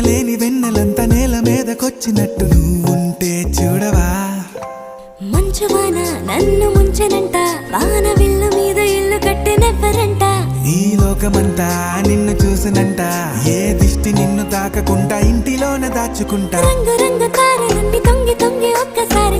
లేని వెన్నెలంతా నేల మీదకొచ్చినట్టు నువ్వుంటే చూడవా. మంచువాన నన్ను ముంచెనంట, వాన విల్లు మీద ఇల్లు కట్టినెవ్వరంట. ఈ లోకమంతా నిన్ను చూసినంట, ఏ దిష్టి నిన్ను తాకకుండా ఇంటిలోన దాచుకుంటా. రంగు రంగు తారలన్నీ తొంగి తొంగి ఒక్కసారి